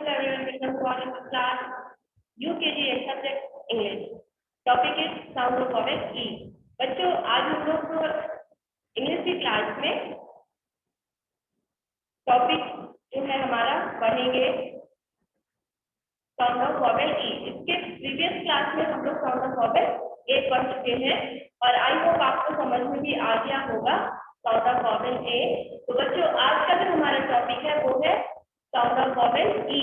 Hello everyone, welcome to our class UKG and subject English. Topic is sound of vowel E. बच्चों आज हम लोग English की class में टॉपिक जो है हमारा पढ़ेंगे साउंड ऑफ वॉवेल ई। इसके प्रीवियस क्लास में हम लोग साउंड ऑफ वॉवेल ए पढ़ चुके हैं और आई होप आपको समझ में भी आ गया होगा साउंड ऑफ वॉवेल ए। तो बच्चों आज का जो हमारा टॉपिक है वो है sound of vowel E,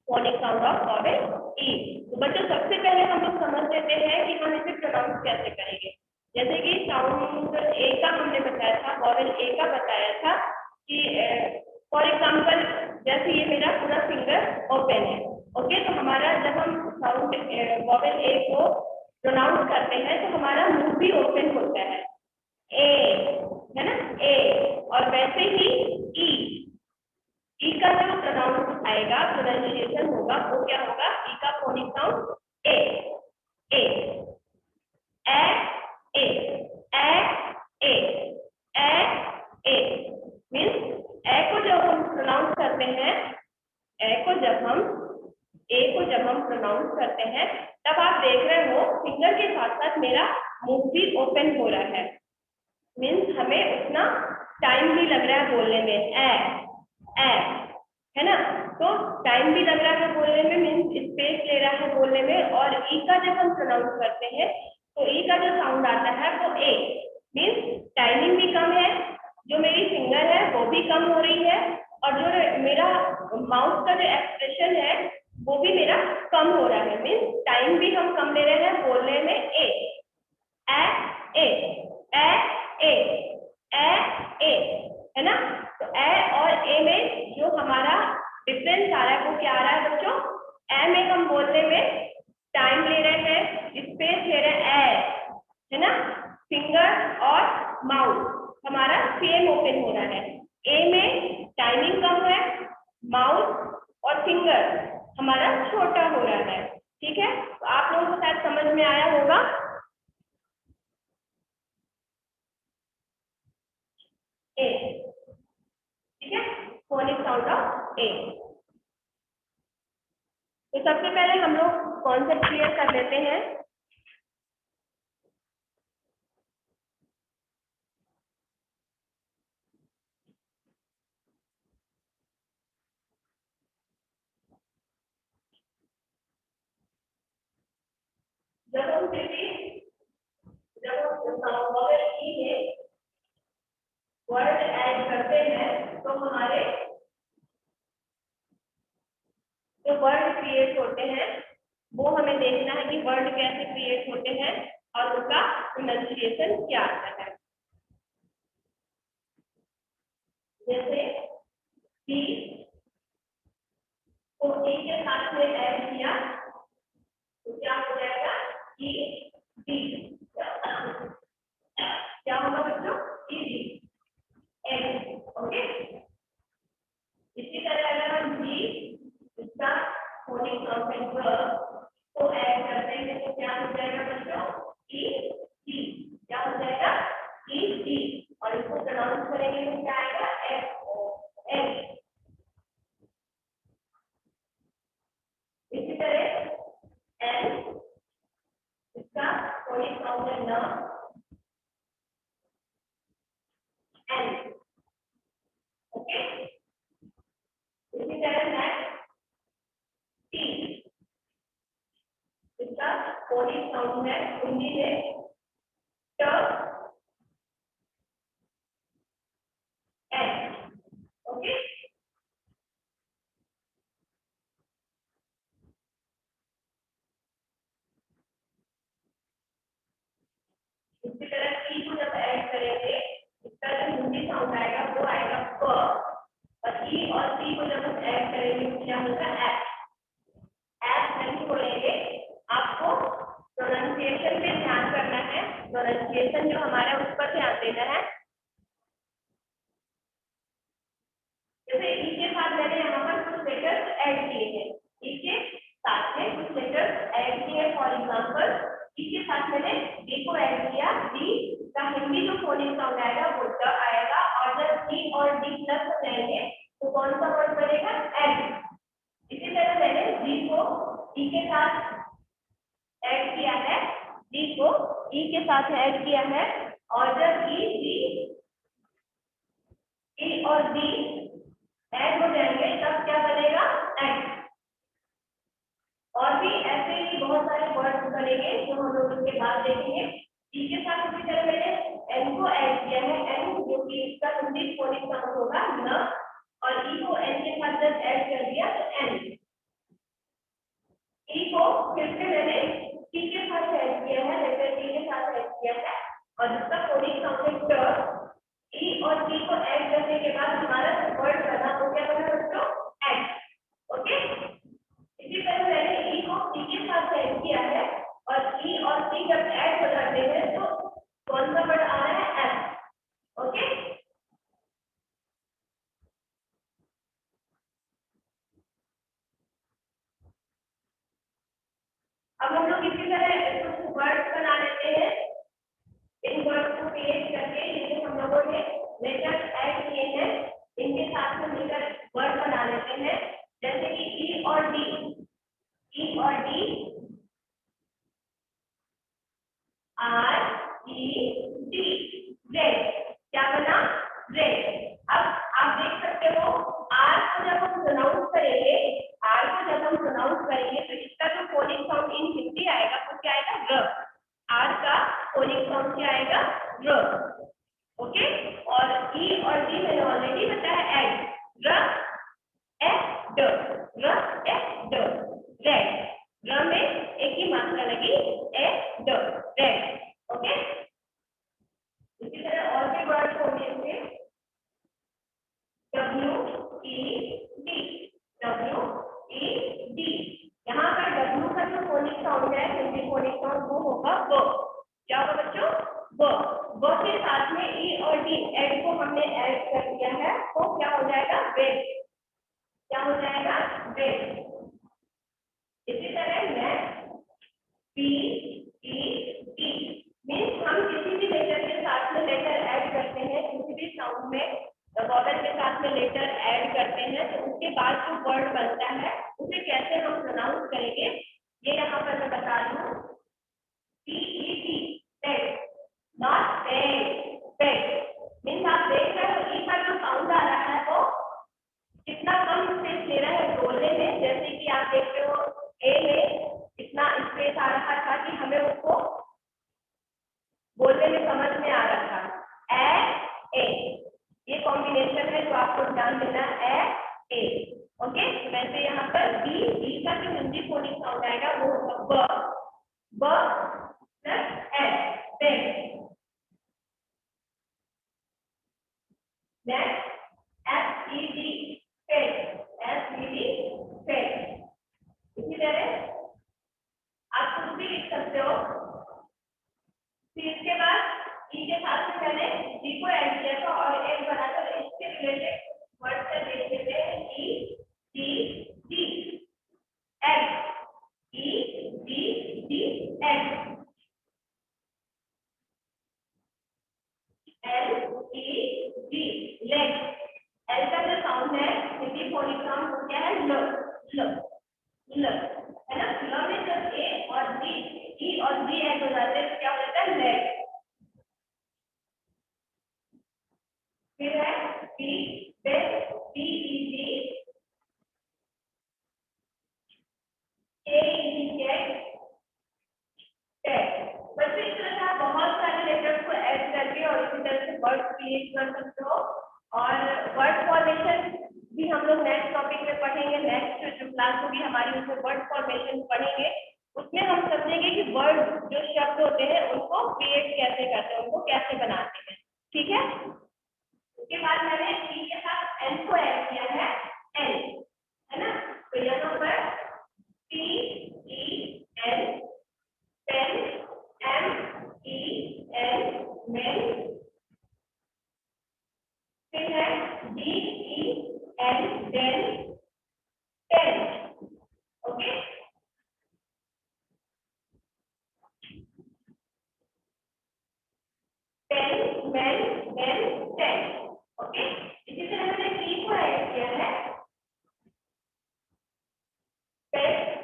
phonic sound of vowel E. तो बच्चों सबसे पहले हम लोग समझ लेते हैं कि हम इसे प्रोनाउंस कैसे करेंगे। जैसे कि साउंड ए का हमने बताया था, वॉवेल ए का बताया था कि फॉर एग्जांपल जैसे ये मेरा पूरा फिंगर ओपन है, ओके, तो हमारा जब हम साउंड वॉवेल ए को प्रोनाउंस करते हैं तो हमारा मुंह भी ओपन होता है, ए है ना, ए। और वैसे ही ई का जो प्रोनाउंस आएगा, प्रोनाउंसिएशन होगा, वो क्या होगा, ई का फोनिक साउंड ए, ए, ए, ए, ए मीन्स ए को जब हम प्रोनाउंस करते हैं, ए को जब हम प्रोनाउंस करते हैं तब आप देख रहे हो फिंगर के साथ साथ मेरा मुंह भी ओपन हो रहा है। मीन्स हमें उतना टाइम भी लग रहा है बोलने में, ए है ना, तो टाइम भी लग रहा है बोलने में, मीन्स स्पेस ले रहा है बोलने में। और ई का जब हम प्रोनाउंस करते हैं तो ई का जो साउंड आता है वो ए, मीन्स टाइमिंग भी कम है, जो मेरी फिंगर है वो भी कम हो रही है और जो मेरा माउथ का जो एक्सप्रेशन है वो भी मेरा कम हो रहा है। मीन्स टाइम भी हम कम ले रहे हैं बोलने में, ए है ना। तो ए और ए में जो हमारा डिफरेंस आ रहा है वो क्या आ रहा है बच्चों, ए में हम बोलने में टाइम ले रहे हैं, स्पेस ले रहे हैं, है ना, फिंगर और माउथ हमारा सेम ओपन हो रहा है। ए में टाइमिंग कम है, माउथ और फिंगर हमारा छोटा हो रहा है। ठीक है, तो आप लोगों को शायद समझ में आया होगा। ए, ठीक है, फोनिक साउंड ऑफ ए। तो सबसे पहले हम लोग कॉन्सेप्ट क्लियर कर लेते हैं। जब हम वॉवेल ई में वर्ड ऐड करते हैं तो हमारे जो वर्ड क्रिएट होते हैं वो हमें देखना है कि वर्ड कैसे क्रिएट होते हैं और उसका प्रोनाउंसिएशन क्या आता है। जैसे सी को ई के साथ में ऐड किया तो क्या हो जाएगा, ई डी, क्या होगा बच्चों, ई डी एन, ओके। इसी तरह अगर हम जी इसका फोनिक साउंड को ऐड करते हैं तो क्या हो जाएगा बच्चों, ई डी, क्या हो जाएगा, ई डी। और इसको प्रोनाउंस करेंगे तो क्या आएगा, एफ ओ एन। इसी तरह एन इसका फोनिक साउंड है न, एन, ओके। इसी तरह नेक्स्ट टी, इसका फोनिक साउंड है हिंदी में ट, एन, ओके। इसी तरह टी को जब ऐड करेंगे इसका जो हिंदी साउंड आएगा वो आएगा प, और ई और टी को जब हम ऐड करेंगे तो क्या होगा, एफ। एफ नहीं बोलेंगे, आपको प्रोनाउंसिएशन पे ध्यान करना है, प्रोनाउंसिएशन जो हमारा उस पर ध्यान देना है। जैसे ई के साथ मैंने यहाँ पर कुछ लेटर्स ऐड किए हैं, ई के साथ में कुछ लेटर्स ऐड किए। फॉर एग्जांपल ई के साथ मैंने डी को ऐड किया, डी का हिंदी जो फोनिक साउंड आएगा वो ड आएगा। और जब डी और डी प्लस हो जाएंगे तो कौन सा वर्ड बनेगा, एन, को ई के साथ ऐड किया है, डी को ई के साथ ऐड किया है, और जब ई और डी ऐड हो जाएंगे तब क्या बनेगा, एंड। और भी ऐसे ही बहुत सारे वर्ड्स बनेंगे जो हम लोग इसके बाद देखेंगे। ई के साथ उसी तरह मैंने एन को ऐड किया है, एन जो कि इसका हिंदी फोनिक साउंड होगा न, और ई को एन के साथ जब ऐड कर दिया तो एन। ई को फिर से मैंने टी के साथ ऐड किया है, लेटर टी के साथ ऐड किया है, और जिसका फोनिक साउंड है ट। ई और टी को ऐड करने के बाद हमारा वर्ड बना वो क्या बना बच्चों, एंड। ओके, इसी तरह मैंने ई को टी के साथ ऐड किया है, और ई और टी जब ऐड हो जाते हैं तो कौन सा वर्ड आ रहा है, एस। ओके, अब हम लोग इसी तरह कुछ वर्ड्स बना लेते हैं। इन वर्ड्स को क्रिएट करके ये हम लोगों ने लेटर ऐड किए हैं, इनके साथ में मिलकर वर्ड बना लेते हैं। जैसे कि ई और डी, ई और D, R E D, red. क्या बना, रेड। अब आप देख सकते हो आर को जब हम प्रोनाउंस करेंगे, आर को जब हम प्रोनाउंस करेंगे तो इसका जो फोनिक साउंड इन हिंदी आएगा वो क्या आएगा, र। आर का फोनिक साउंड क्या आएगा, र। ओके, और ई और डी मैंने ऑलरेडी बताया, एड, र एड, र एड, रेड। र में एक ही मात्रा लगी, एड, रेड। ओके, इसी तरह और भी वर्ड होंगे इसमें, W E D, W E D. यहाँ पर डब्ल्यू का जो फोनिक साउंड है, हिंदी फोनिक साउंड वो होगा ब। क्या होगा बच्चों, ब के साथ में ई और डी एड को हमने ऐड कर दिया है तो क्या हो जाएगा, रेड। क्या हो जाएगा, रेड। इसी तरह next P E T, means हम किसी भी लेटर के साथ में लेटर ऐड करते हैं, किसी भी साउंड में वॉवेल के साथ में लेटर ऐड करते हैं तो उसके बाद जो वर्ड बनता है उसे कैसे हम प्रोनाउंस करेंगे, ये यहाँ पर मैं बता दूं। P E T, pet, not pet, pet. Means आप देख रहे हो ई का जो साउंड आ रहा है वो कितना कम स्पेस ले रहा है बोलने में। जैसे कि आप देख रहे हो ए में इतना स्पेस आ रहा था कि हमें उसको बोलने में समझ में आ रहा था, ए। ये कॉम्बिनेशन है जो आपको ध्यान देना है, ए। ओके, वैसे यहाँ पर बी, बी का जो हिंदी फोनिक साउंड आएगा वो होगा ब plus S, bed. Next S E D, fed, S E D, fed. इसी तरह आप कुछ भी लिख सकते हो। फिर इसके बाद ई के साथ में मैंने डी को ऐड किया था और एक बनाकर इसके रिलेटेड वर्ड से देख लेते हैं, E D D, ed, E D D, ed, L E D, leg. L का जो साउंड है हिंदी फोनिक साउंड वो क्या है, ल, ल, ल, है ना। ल में जब ए और डी, ई और डी ऐड हो जाते हैं तो क्या हो जाता है, लेग। फिर है P, bed, P E D, के ई डी, कैट, कैट। बच्चों इस तरह से आप बहुत सारे लेटर्स को ऐड करके और इसी तरह से वर्ड क्रिएट कर सकते हो। और वर्ड फॉर्मेशन भी हम लोग नेक्स्ट टॉपिक में पढ़ेंगे, नेक्स्ट जो क्लास होगी हमारी उसमें वर्ड फॉर्मेशन पढ़ेंगे। उसमें हम समझेंगे कि वर्ड जो शब्द होते हैं उनको क्रिएट कैसे करते हैं, उनको कैसे बनाते हैं, ठीक है। उसके बाद मैंने टी के साथ एन को ऐड किया है, एन, है ना। तो यहाँ पर T E N, pen, M E N, men. फिर है D E N, den, pen. Okay, pen, man, men, ten. Okay, इसी तरह मैंने टी को ऐड किया है, पेन,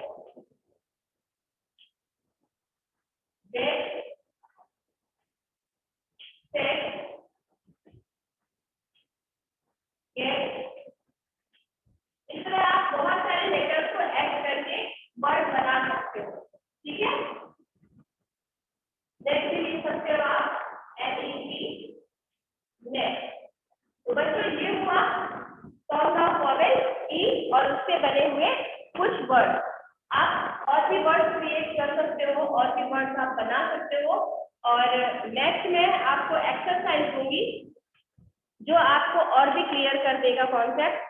ई और उससे बने हुए कुछ वर्ड। आप और भी वर्ड क्रिएट कर सकते हो, और भी वर्ड्स आप बना सकते हो। और नेक्स्ट में आपको एक्सरसाइज दूंगी जो आपको और भी क्लियर कर देगा कॉन्सेप्ट।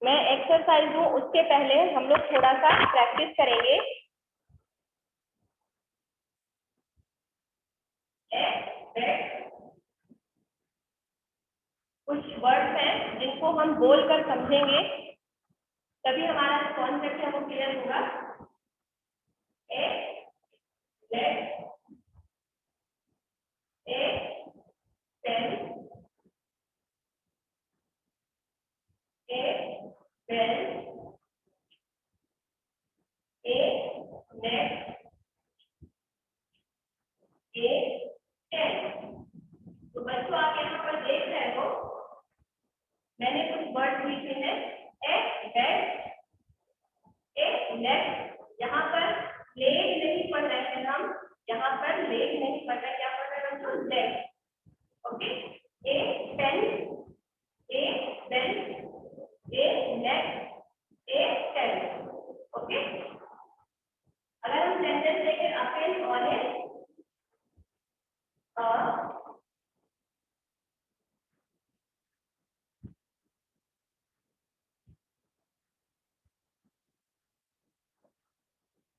मैं एक्सरसाइज दूं उसके पहले हम लोग थोड़ा सा प्रैक्टिस करेंगे। कुछ वर्ड्स हैं जिनको हम बोलकर समझेंगे, तभी हमारा कॉन्सेप्ट है वो क्लियर होगा। ए late A pen a pen a net A ten. तो बच्चों आप यहाँ पर देख रहे हो, मैंने कुछ वर्ड लिखे हैं। ए बेड ए लेग। यहाँ पर लेग नहीं पढ़ रहे हैं हम, यहाँ पर लेग नहीं पढ़ रहे, क्या पढ़ रहे हैं बच्चों? Leg. Okay. A pen a pen a net a pen. Okay. अगर हम सेंटेंस लेके a pen on a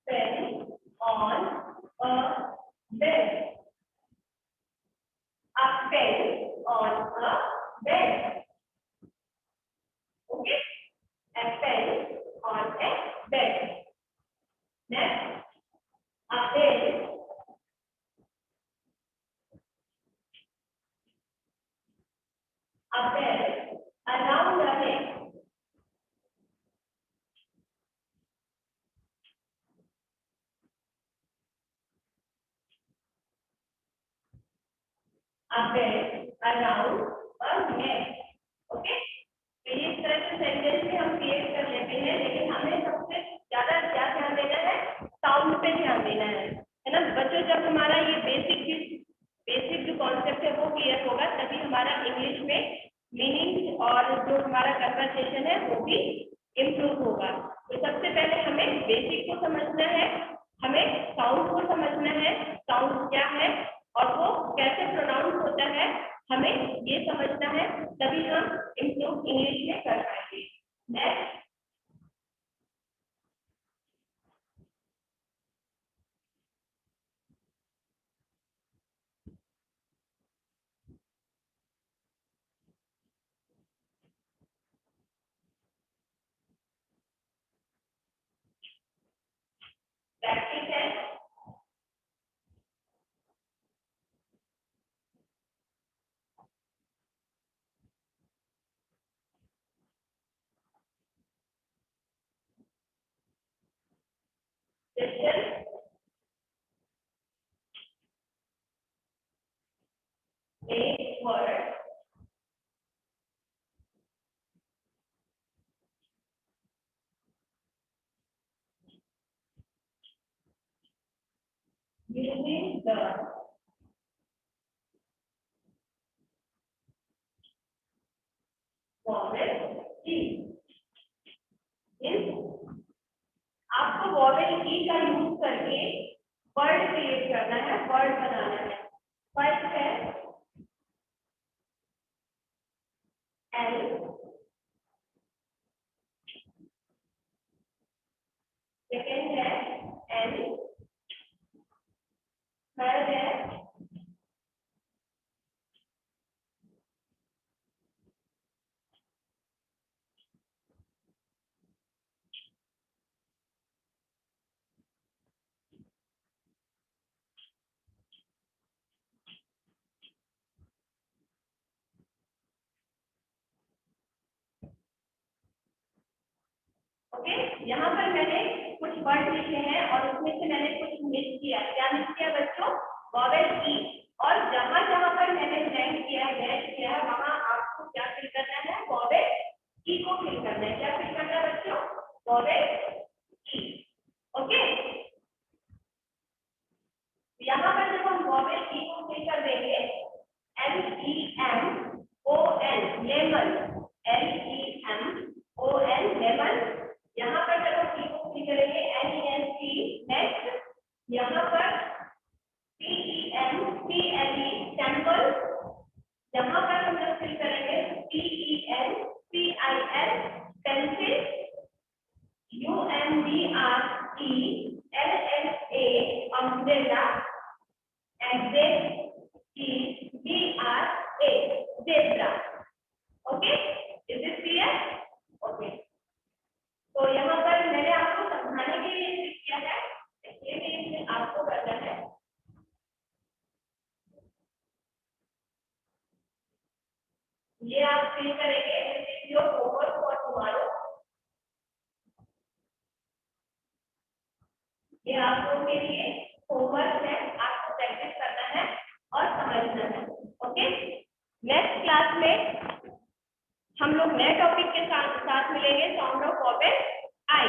pen on a bed. A pen on a bed. Okay? A pen on a bed. Next, a pen. A pen around the neck. A pen around a neck. Okay? तो इस तरह से sentence में हम create कर लेते हैं, लेकिन हमें सबसे ज्यादा क्या ध्यान देना है? साउंड पे ध्यान देना है ना बच्चों। जब हमारा ये बेसिक जो कॉन्सेप्ट है वो क्लियर होगा, तभी हमारा इंग्लिश में मीनिंग और जो हमारा कन्वर्सेशन है वो भी इम्प्रूव होगा। तो सबसे पहले हमें बेसिक को समझना है, हमें साउंड को समझना है, साउंड क्या है और वो कैसे प्रोनाउंस होता है, हमें ये समझना है, तभी हम इम्प्रूव इंग्लिश में कर पाएंगे। नेक्स्ट, प्रैक्टिस है। Listen, make word, using the vowel E. आपको वॉवेल ई का यूज करके वर्ड क्रिएट करना है, वर्ड बनाना है। फर्स्ट है एल, सेकेंड है एल, थर्ड है ओके, यहाँ पर मैंने कुछ वर्ड लिखे हैं और उसमें से मैंने कुछ मिस किया। क्या मिस किया बच्चों? वॉवेल ई। और जहां जहां पर मैंने ब्लैंक किया है वहां आपको क्या फिल करना है? वॉवेल ई को फिल करना है। क्या फिल करना है बच्चों? वॉवेल ई। ओके, यहाँ पर जब हम वॉवेल ई को फिल कर देंगे, LEMON लेमन, LEMON लेमन। यहाँ पर जब हम ई को फिल करेंगे NEST नेक्स्ट। यहाँ पर TEMPLE टेम्पल। यहाँ पर हम जब फिल करेंगे PENCIL pencil. UMBRELLA umbrella. ZEBRA zebra। Okay, is it clear? Okay, तो यहाँ पर मैंने आपको समझाने के लिए लिख किया है, ये भी आपको करना है। ये आप फिल करेंगे, this is your homework for tomorrow. ये आप लोगों के लिए होमवर्क है, आपको प्रैक्टिस करना है और समझना है। ओके, नेक्स्ट क्लास में हम लोग नए टॉपिक के साथ मिलेंगे, sound of vowel I.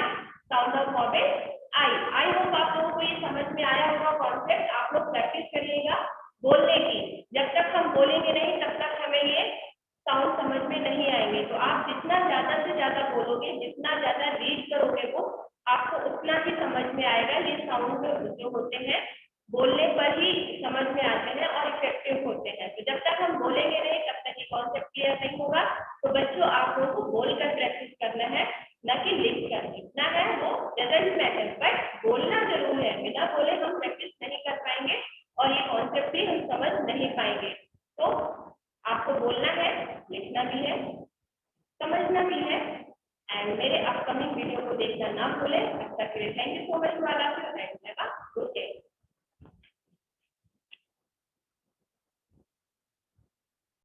Sound of vowel I. I hope आप लोगों को ये समझ में आया होगा कॉन्सेप्ट। आप लोग प्रैक्टिस करिएगा बोलने की। जब तक हम बोलेंगे नहीं तब तक हमें ये साउंड समझ में नहीं आएंगे। तो आप जितना ज्यादा से ज्यादा बोलोगे, जितना ज्यादा रीड करोगे वो, आपको उतना ही समझ में आएगा। ये साउंड जो होते हैं बोलने पर ही समझ में आते हैं और इफेक्टिव होते हैं। तो जब तक हम बोलेंगे नहीं तब तक ये कॉन्सेप्ट